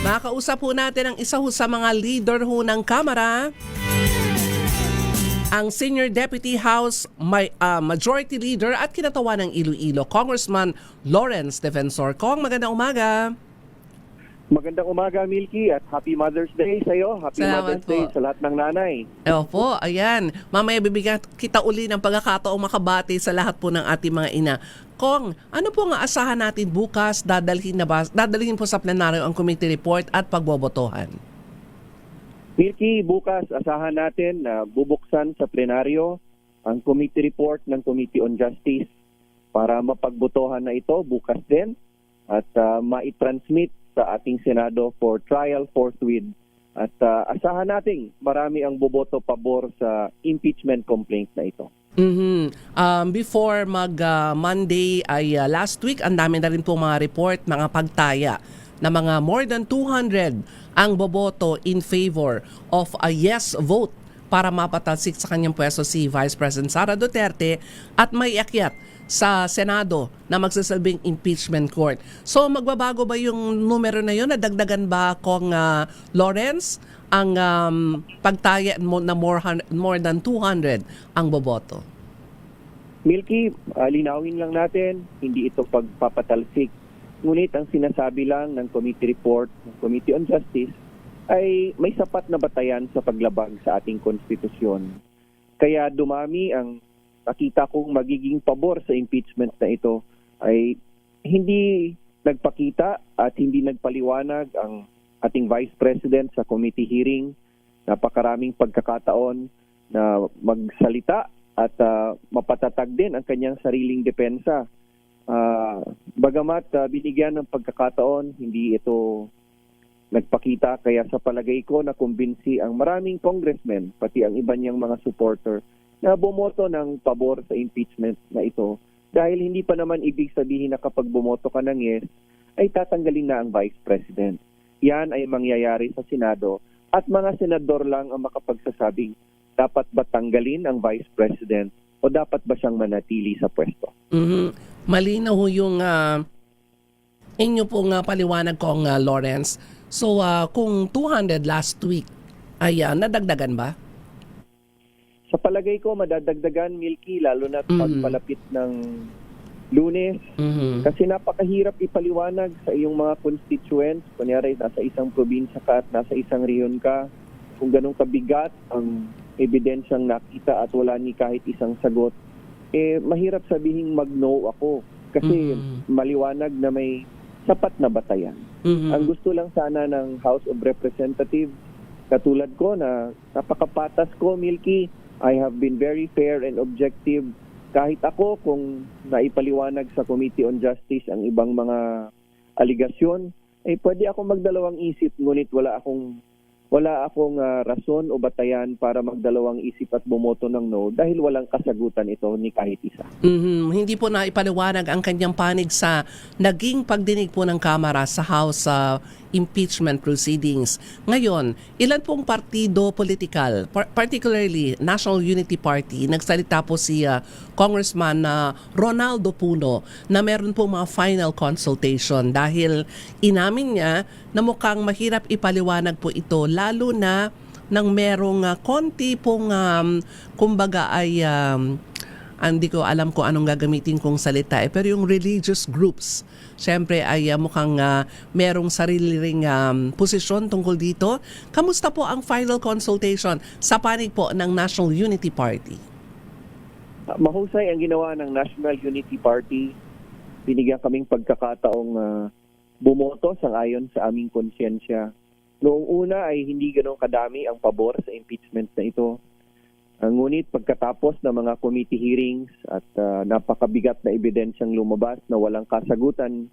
Makakausap po natin ang isa ho sa mga leader ho ng Kamara, ang Senior Deputy House Majority Leader at kinatawan ng Iloilo, Congressman Lawrence Defensor. Kong, magandang umaga. Magandang umaga, Milky, at Happy Mother's Day sa iyo. Happy Salamat Mother's Day po sa lahat ng nanay. Opo, ayan. Mamaya bibigyan kita uli ng pagkakataong makabati sa lahat po ng ating mga ina. Kong, ano po ang aasahan natin bukas? Dadalhin po sa plenaryo ang committee report at pagbobotohan? Milky, bukas asahan natin na bubuksan sa plenaryo ang committee report ng Committee on Justice para mapagbotohan na ito bukas din at ma-transmit sa ating Senado for trial forthwith. At asahan natin marami ang boboto pabor sa impeachment complaint na ito. Before Monday ay last week, ang dami na rin po mga report, mga pagtaya na mga more than 200 ang boboto in favor of a yes vote para mapatalsik sa kanyang pwesto si Vice President Sara Duterte at may akyat sa Senado na magsasalbing impeachment court. So magbabago ba yung numero na yun? Nadagdagan ba kung Lawrence ang pagtaya na more than 200 ang boboto? Milky, linawin lang natin, hindi ito pagpapatalsik. Ngunit ang sinasabi lang ng committee report ng Committee on Justice ay may sapat na batayan sa paglabag sa ating konstitusyon. Kaya dumami ang nakita kong magiging pabor sa impeachment na ito ay hindi nagpakita at hindi nagpaliwanag ang ating Vice President sa committee hearing. Napakaraming pagkakataon na magsalita at mapatatag din ang kanyang sariling depensa. Bagamat binigyan ng pagkakataon, hindi ito nagpakita. Kaya sa palagay ko na kumbinsi ang maraming congressmen, pati ang iba niyang mga supporter, na bumoto ng pabor sa impeachment na ito dahil hindi pa naman ibig sabihin na kapag bumoto ka ng yes, ay tatanggalin na ang Vice President. Yan ay mangyayari sa Senado at mga senador lang ang makapagsasabing dapat ba tanggalin ang Vice President o dapat ba siyang manatili sa pwesto. Malinaw ho yung inyo pong paliwanag kong Lawrence. So kung 200 last week ay nadagdagan ba? Sa palagay ko, madadagdagan, Milky, lalo na pagpalapit ng Lunes. Kasi napakahirap ipaliwanag sa iyong mga constituents. Kunyari, nasa isang probinsya ka at nasa isang rehiyon ka. Kung ganun kabigat ang ebidensyang nakita at wala ni kahit isang sagot, mahirap sabihin mag-no ako. Kasi maliwanag na may sapat na batayan. Ang gusto lang sana ng House of Representatives, katulad ko na napakapatas ko, Milky, I have been very fair and objective. Kahit ako, kung naipaliwanag sa Committee on Justice ang ibang mga aligasyon, pwede akong magdalawang isip, ngunit wala akong rason o batayan para magdalawang isip at bumoto ng no dahil walang kasagutan ito ni kahit isa. Hindi po na ipaliwanag ang kanyang panig sa naging pagdinig po ng Kamara sa House impeachment proceedings. Ngayon, ilan pong partido politikal, particularly National Unity Party, nagsalita po si Congressman Ronaldo Puno na meron po mga final consultation dahil inamin niya na mukhang mahirap ipaliwanag po ito lalo na nang merong konti pong kumbaga ay hindi ko alam kung anong gagamitin kong salita pero yung religious groups syempre ay mukhang merong sarili ring posisyon tungkol dito. Kamusta po ang final consultation sa panig po ng National Unity Party? Mahusay ang ginawa ng National Unity Party. Binigyan kaming pagkakataong bumoto sang-ayon sa aming konsyensya. Noong una ay hindi ganun kadami ang pabor sa impeachment na ito. Ngunit pagkatapos ng mga committee hearings at napakabigat na ebidensyang lumabas na walang kasagutan,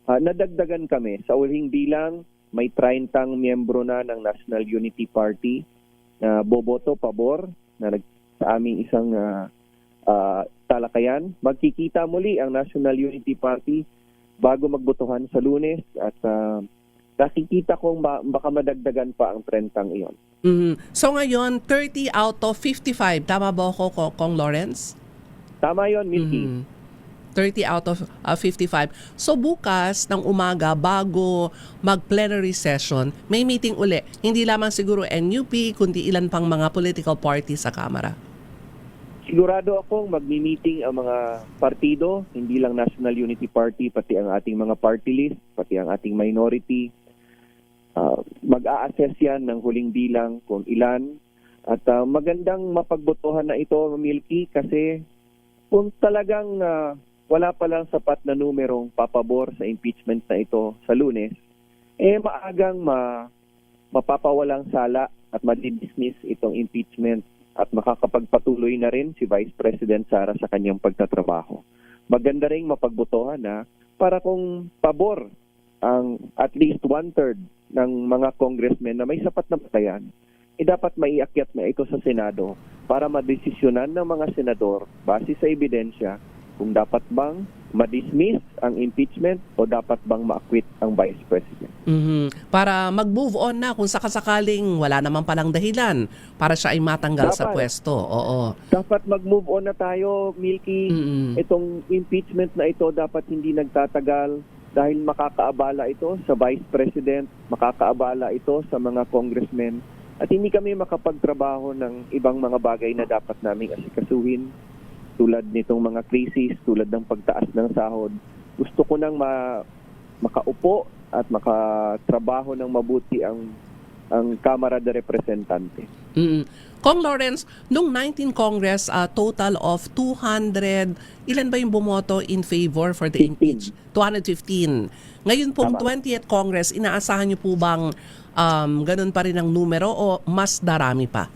nadagdagan kami. Sa uling bilang, may 30 miyembro na ng National Unity Party na boboto pabor na sa aming isang talakayan. Magkikita muli ang National Unity Party bago magbotohan sa Lunes at nakikita kong baka madagdagan pa ang 30 iyon. So ngayon, 30 out of 55. Tama ba ako, Kong Lawrence? Tama yon, Milky. 30 out of 55. So bukas ng umaga bago mag-plenary session, may meeting uli. Hindi lamang siguro NUP, kundi ilan pang mga political parties sa Kamara. Sigurado akong magmi-meeting ang mga partido, hindi lang National Unity Party, pati ang ating mga party list, pati ang ating minority. Mag-a-assess yan ng huling bilang kung ilan. At magandang mapagbotohan na ito, Milky, kasi kung talagang wala pa lang sapat na numerong papabor sa impeachment na ito sa Lunes, maagang mapapawalang sala at madidismiss itong impeachment at makakapagpatuloy na rin si Vice President Sara sa kanyang pagtatrabaho. Maganda rin mapagbotohan na para kung pabor ang at least 1/3 ng mga congressmen na may sapat na batayan, dapat maiakyat na ito sa Senado para madesisyonan ng mga senador base sa ebidensya kung dapat bang ma-dismiss ang impeachment o dapat bang ma-acquit ang Vice President. Para mag-move on na kung sakasakaling wala naman palang dahilan para siya ay matanggal sa pwesto. Oo. Dapat mag-move on na tayo, Milky. Itong impeachment na ito dapat hindi nagtatagal dahil makakaabala ito sa Vice President, makakaabala ito sa mga congressmen at hindi kami makapagtrabaho ng ibang mga bagay na dapat naming asikasuhin tulad nitong mga krisis, tulad ng pagtaas ng sahod. Gusto ko nang makaupo at makatrabaho ng mabuti ang Kamara de Representante. Kong Lawrence, nung 19 Congress, total of 200, ilan ba yung bumoto in favor for the 15. impeachment? 215. Ngayon pong 20th Congress, inaasahan niyo po bang ganun pa rin ang numero o mas darami pa?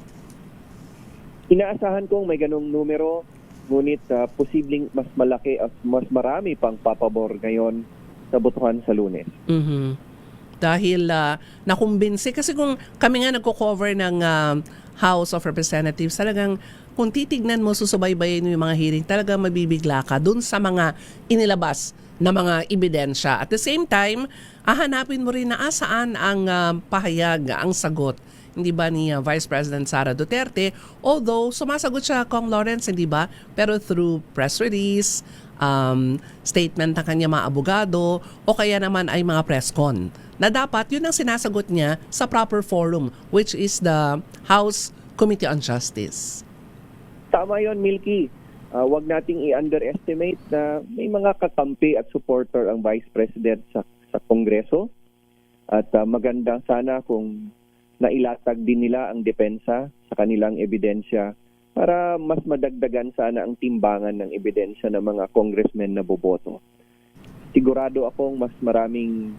Inaasahan kong may ganung numero, ngunit posibleng mas malaki at mas marami pang papabor ngayon sa botohan sa Lunes. Dahil nakumbinsi, kasi kung kami nga nagko-cover ng House of Representatives, talagang kung titignan mo, susubaybayin mo yung mga hearing, talagang mabibigla ka dun sa mga inilabas na mga ebidensya. At the same time, hahanapin mo rin na saan ang pahayag, ang sagot, hindi ba ni Vice President Sara Duterte, although sumasagot siya, Kong Lawrence, hindi ba? Pero through press release, statement ng kanya mga abogado, o kaya naman ay mga press con, na dapat yun ang sinasagot niya sa proper forum, which is the House Committee on Justice. Tama yon, Milky. Huwag nating i-underestimate na may mga kakampi at supporter ang Vice President sa Kongreso. At maganda sana kung nailatag din nila ang depensa sa kanilang ebidensya para mas madagdagan sana ang timbangan ng ebidensya ng mga congressmen na boboto. Sigurado akong mas maraming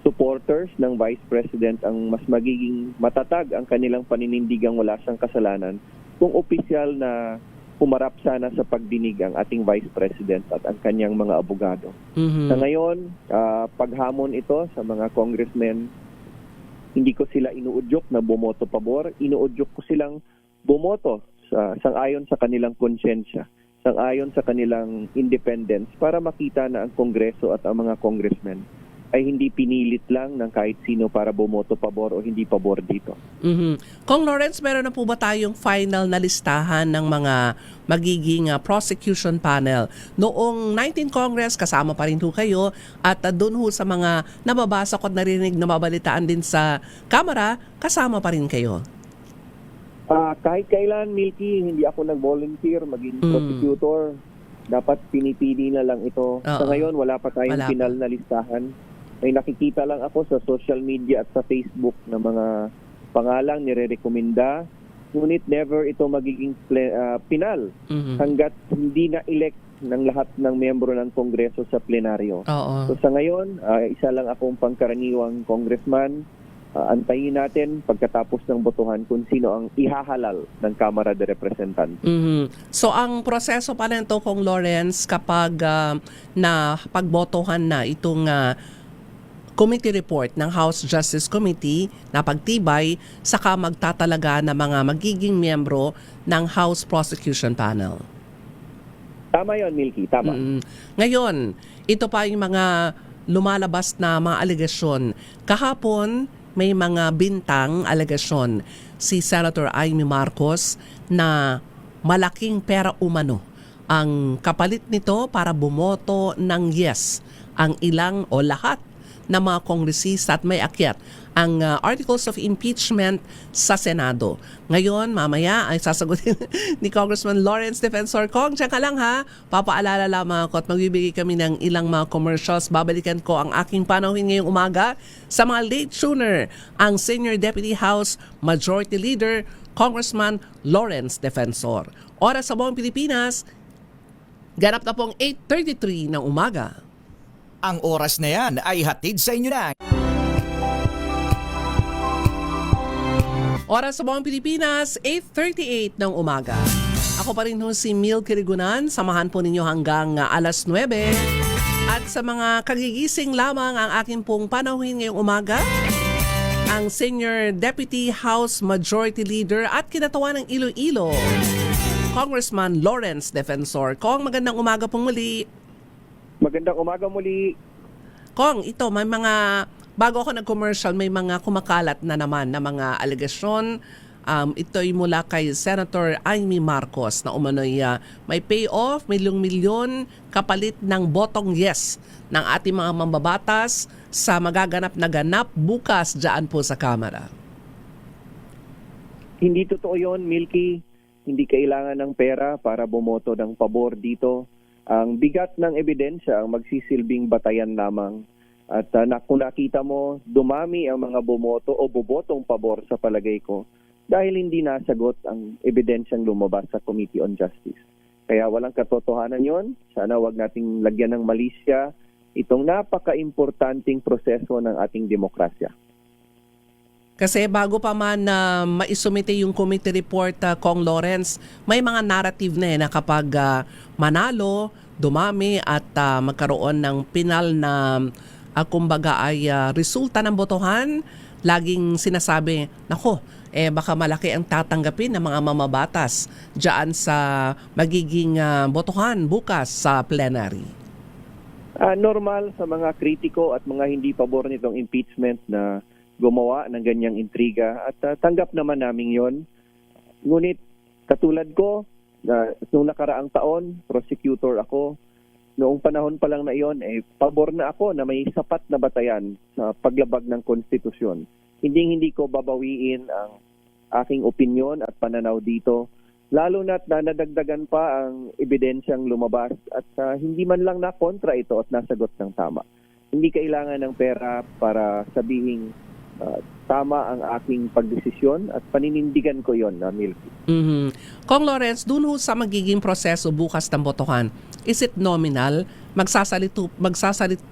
supporters ng Vice President ang mas magiging matatag ang kanilang paninindigang wala siyang kasalanan kung opisyal na humarap sana sa pagdinig ang ating Vice President at ang kanyang mga abogado. Sa ngayon, paghamon ito sa mga congressmen, hindi ko sila inuudyok na bumoto pabor, inuudyok ko silang bumoto sang-ayon sa kanilang konsyensya, sang-ayon sa kanilang independence para makita na ang Kongreso at ang mga congressmen ay hindi pinilit lang ng kahit sino para bumoto pabor o hindi pabor dito. Kong Lawrence, meron na po ba tayong final na listahan ng mga magiging prosecution panel? Noong 19 Congress, kasama pa rin ho kayo, at doon ho sa mga nababasa ko at narinig na mabalitaan din sa Kamara, kasama pa rin kayo? Kahit kailan, Milky, hindi ako nag-volunteer maging prosecutor. Dapat pinipili na lang ito. Sa ngayon, wala pa tayong final na listahan. May nakikita lang ako sa social media at sa Facebook na mga pangalang nire-rekomenda. Ngunit never ito magiging final hanggat hindi na-elect ng lahat ng miyembro ng Kongreso sa plenaryo. So sa ngayon, isa lang akong pangkaraniwang congressman. Antayin natin pagkatapos ng botohan kung sino ang ihahalal ng Kamara de Representante. So ang proseso pa nito, Kong Lawrence, kapag na pagbotohan na itong committee report ng House Justice Committee na pagtibay, saka magtatalaga na mga magiging miyembro ng House Prosecution Panel. Tama yon, Milky, tama. Ngayon, ito pa yung mga lumalabas na mga alegasyon. Kahapon, may mga bintang alegasyon si Senator Amy Marcos na malaking pera umano ang kapalit nito para bumoto ng yes ang ilang o lahat ng mga kongresista at may akyat ang articles of impeachment sa Senado. Ngayon, mamaya ay sasagutin ni Congressman Lawrence Defensor. Kong, tiyan ka lang ha. Papaalala lamang ako at magbibigay kami ng ilang mga commercials. Babalikan ko ang aking panauhin ngayong umaga sa mga late tuner, ang Senior Deputy House Majority Leader, Congressman Lawrence Defensor. Oras sa buong Pilipinas, ganap na pong 8:33 ng umaga. Ang oras na yan ay hatid sa inyo na. Oras sa buong Pilipinas, 8:38 ng umaga. Ako pa rin ho si Milky Rigunan. Samahan po ninyo hanggang alas 9. At sa mga kagigising lamang ang aking pong panauhin ngayong umaga, ang Senior Deputy House Majority Leader at kinatawan ng Iloilo, Congressman Lawrence Defensor. Kong, magandang umaga pong muli. Magandang umaga muli. Kong, ito may mga, bago ako nag-commercial, may mga kumakalat na naman na mga alegasyon. Ito'y mula kay Senator Amy Marcos na umano'y may payoff, milyong-milyon kapalit ng botong yes ng ating mga mambabatas sa magaganap na ganap bukas dyan po sa Kamara. Hindi totoo yon, Milky. Hindi kailangan ng pera para bumoto ng pabor dito. Ang bigat ng ebidensya ang magsisilbing batayan lamang. At kung nakita mo, dumami ang mga bumoto o bobotong pabor sa palagay ko dahil hindi nasagot ang ebidensyang lumabas sa Committee on Justice. Kaya walang katotohanan yon. Sana wag nating lagyan ng malisya itong napaka-importanting proseso ng ating demokrasya. Kasi bago pa man maisumite yung committee report, Kong Lawrence, may mga narrative na kapag manalo, dumami at magkaroon ng pinal na kumbaga ay resulta ng botohan, laging sinasabi, nako, baka malaki ang tatanggapin ng mga mamabatas dyan sa magiging botohan bukas sa plenary. Normal sa mga kritiko at mga hindi pabor nitong impeachment na gumawa ng ganyang intriga at tanggap naman namin yon. Ngunit katulad ko, noong nakaraang taon, prosecutor ako. Noong panahon pa lang na iyon, pabor na ako na may sapat na batayan sa paglabag ng konstitusyon. Hindi ko babawiin ang aking opinyon at pananaw dito, lalo na't nadagdagan pa ang ebidensyang lumabas at hindi man lang na kontra ito at nasagot ng tama. Hindi kailangan ng pera para sabihing tama ang aking pagdesisyon at paninindigan ko yon, Milky. Mm-hmm. Kong Lawrence, dun ho sa magiging proseso bukas ng botohan, is it nominal? Magsasalita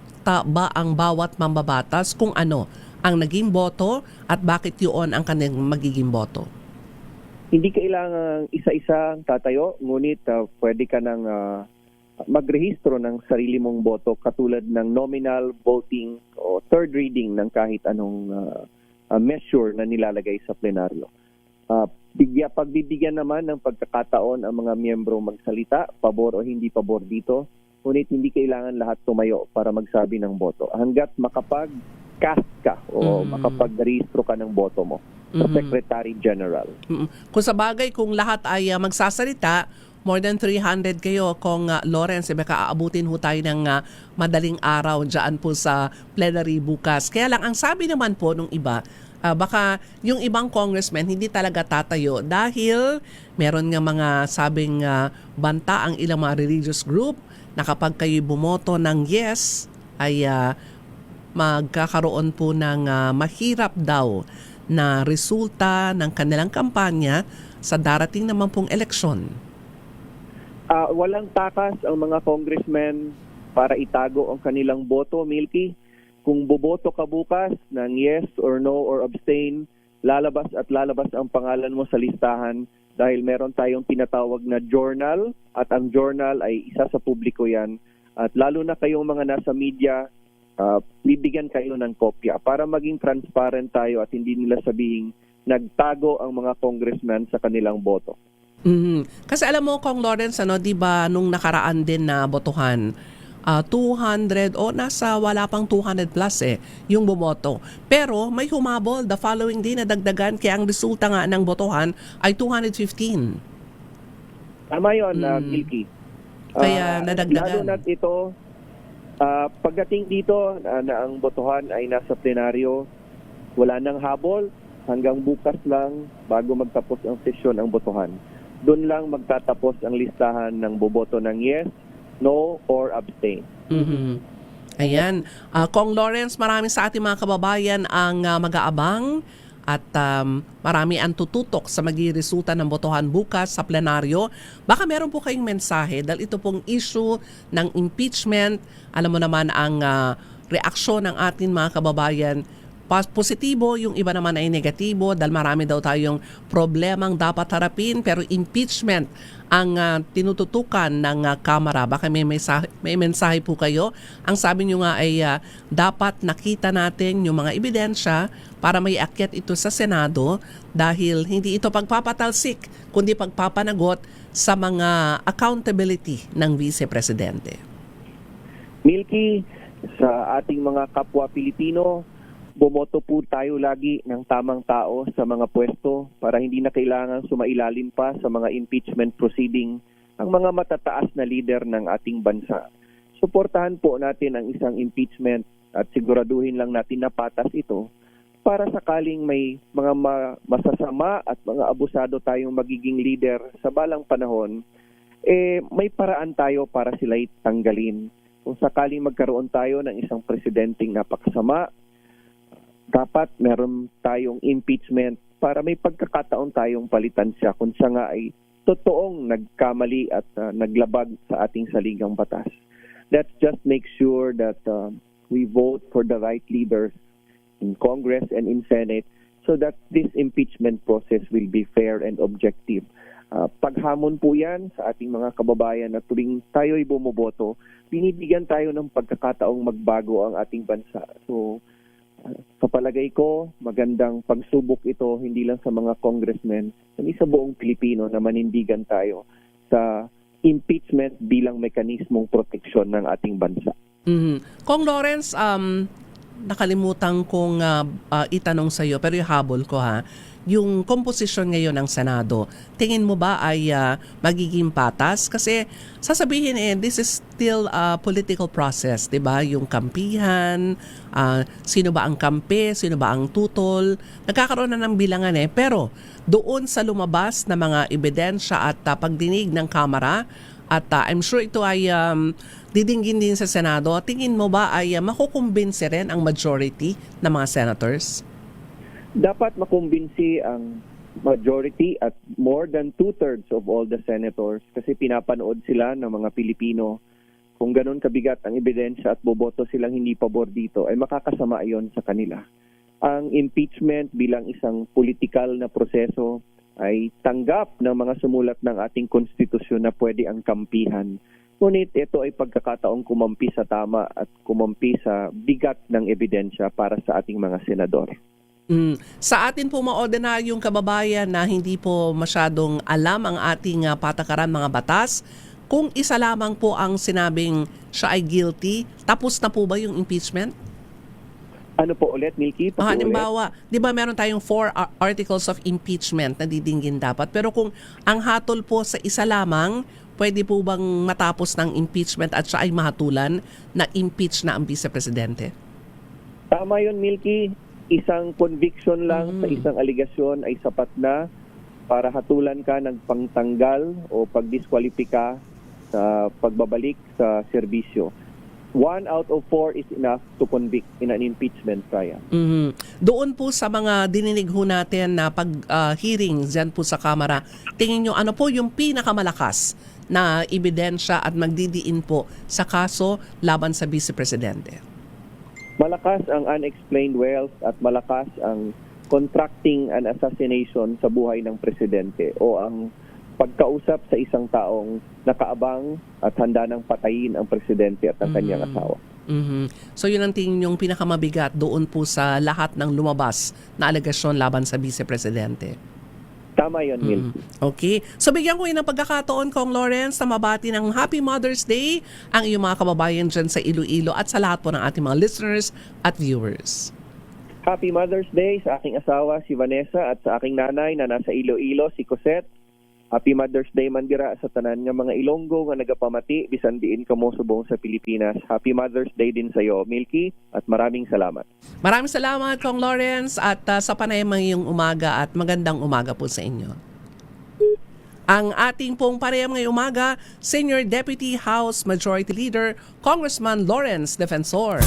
ba ang bawat mambabatas kung ano ang naging boto at bakit yun ang kanilang magiging boto? Hindi kailangan isa-isa tatayo, ngunit pwede ka nang magrehistro ng sarili mong boto katulad ng nominal voting o third reading ng kahit anong measure na nilalagay sa plenaryo. Pagbibigyan naman ng pagkakataon ang mga miyembro magsalita, pabor o hindi pabor dito, ngunit hindi kailangan lahat tumayo para magsabi ng boto. Hanggat makapag-cast ka o makapag-rehistro ka ng boto mo sa Secretary General. Kung sa bagay, kung lahat ay magsasalita, more than 300 kayo, Kong Lawrence, baka aabutin ho tayo ng madaling araw dyan po sa plenary bukas. Kaya lang, ang sabi naman po nung iba, baka yung ibang congressmen hindi talaga tatayo dahil meron nga mga sabing banta ang ilang mga religious group na kapag kayo bumoto ng yes, ay magkakaroon po ng mahirap daw na resulta ng kanilang kampanya sa darating naman pong eleksyon. Walang takas ang mga congressmen para itago ang kanilang boto, Milky. Kung boboto ka bukas ng yes or no or abstain, lalabas ang pangalan mo sa listahan dahil meron tayong tinatawag na journal at ang journal ay isa sa publiko yan. At lalo na kayong mga nasa media, bibigyan kayo ng kopya para maging transparent tayo at hindi nila sabihing nagtago ang mga congressmen sa kanilang boto. Kasi alam mo, Kong Lawrence, di ba nung nakaraan din na botohan, 200 o nasa wala pang 200 plus yung bumoto. Pero may humabol the following day na dagdagan kaya ang resulta nga ng botohan ay 215. Tama yun, Milky. Kaya Lalo nadagdagan. na't ito, pagdating dito na ang botohan ay nasa plenaryo, wala nang habol, hanggang bukas lang bago magtapos ang sesyon ang botohan. Doon lang magtatapos ang listahan ng boboto ng yes, no, or abstain. Mhm. Ayan. Kong Lawrence, marami sa ating mga kababayan ang mag-aabang at marami ang tututok sa magiresulta ng botohan bukas sa plenaryo. Baka meron po kayong mensahe dahil ito pong issue ng impeachment. Alam mo naman ang reaksyon ng ating mga kababayan. Positibo, yung iba naman ay negatibo dahil marami daw tayong problemang dapat harapin, pero impeachment ang tinututukan ng Kamara. Baka may mensahe po kayo. Ang sabi nyo nga ay dapat nakita natin yung mga ebidensya para may akyat ito sa Senado dahil hindi ito pagpapatalsik kundi pagpapanagot sa mga accountability ng Vice Presidente. Milky, sa ating mga kapwa Pilipino, bumoto po tayo lagi ng tamang tao sa mga pwesto para hindi na kailangan sumailalim pa sa mga impeachment proceeding ang mga matataas na leader ng ating bansa. Suportahan po natin ang isang impeachment at siguraduhin lang natin na patas ito para sakaling may mga masasama at mga abusado tayong magiging leader sa balang panahon, may paraan tayo para sila'y tanggalin. Kung sakaling magkaroon tayo ng isang presidenteng napakasama, dapat meron tayong impeachment para may pagkakataon tayong palitan siya kung siya nga ay totoong nagkamali at naglabag sa ating saligang batas. Let's just make sure that we vote for the right leaders in Congress and in Senate so that this impeachment process will be fair and objective. Paghamon po yan sa ating mga kababayan na tuwing tayo'y bumoboto, binibigyan tayo ng pagkakataong magbago ang ating bansa. So, sa palagay ko, magandang pagsubok ito hindi lang sa mga congressmen, kundi sa buong Pilipino na manindigan tayo sa impeachment bilang mekanismong proteksyon ng ating bansa. Kong Lawrence, nakalimutan kong itanong sa iyo pero habol ko yung komposisyon ngayon ng Senado, tingin mo ba ay magiging patas? Kasi sasabihin this is still a political process, 'di ba? Yung kampihan, sino ba ang kampe, sino ba ang tutol, nagkakaroon na ng bilangan pero doon sa lumabas na mga ebidensya at pagdinig ng Kamara at I'm sure ito ay didinggin din sa Senado, tingin mo ba ay makukumbinsi rin ang majority ng mga senators? Dapat makumbinsi ang majority at more than 2/3 of all the senators kasi pinapanood sila ng mga Pilipino. Kung ganun kabigat ang ebidensya at boboto silang hindi pabor dito, ay makakasama iyon sa kanila. Ang impeachment bilang isang politikal na proseso ay tanggap ng mga sumulat ng ating konstitusyon na pwede ang kampihan. Ngunit ito ay pagkakataong kumampi sa tama at kumampi sa bigat ng ebidensya para sa ating mga senador. Sa atin po maordinaryong kababayan na hindi po masyadong alam ang ating patakaran mga batas, kung isa lamang po ang sinabing siya ay guilty, tapos na po ba yung impeachment? Ano po ulit, Milky? Halimbawa, di ba meron tayong 4 articles of impeachment na didinggin dapat, pero kung ang hatol po sa isa lamang, pwede po bang matapos ng impeachment at siya ay mahatulan na impeach na ang vice-presidente? Tama yun, Milky. Isang conviction lang sa isang aligasyon ay sapat na para hatulan ka ng pangtanggal o pagdiskwalipika sa pagbabalik sa serbisyo. 1 out of 4 is enough to convict in an impeachment trial. Doon po sa mga dininig ho natin na pag-hearing dyan po sa Kamara, tingin nyo ano po yung pinakamalakas na ebidensya at magdidiin po sa kaso laban sa Vice Presidente? Malakas ang unexplained wealth at malakas ang contracting and assassination sa buhay ng presidente o ang pagkausap sa isang taong nakaabang at handa ng patayin ang presidente at ang kanyang asawa. So yun ang tingin yung pinakamabigat doon po sa lahat ng lumabas na alegasyon laban sa Vice Presidente. Tama yun, Milky. Okay. So bigyan ko ng pagkakataon, Kong Lawrence, na mabati ng Happy Mother's Day ang iyong mga kababayan dyan sa Iloilo at sa lahat po ng ating mga listeners at viewers. Happy Mother's Day sa aking asawa, si Vanessa, at sa aking nanay na nasa Iloilo, si Cosette. Happy Mother's Day man dira sa tanan nga mga Ilonggo nga nagapamati bisan diin kamo subong sa Pilipinas. Happy Mother's Day din sa iyo, Milky, at maraming salamat. Maraming salamat, Kong Lawrence, at sa panayam ngayong umaga at magandang umaga po sa inyo. Ang ating pong panayam ngayong umaga, Senior Deputy House Majority Leader, Congressman Lawrence Defensor.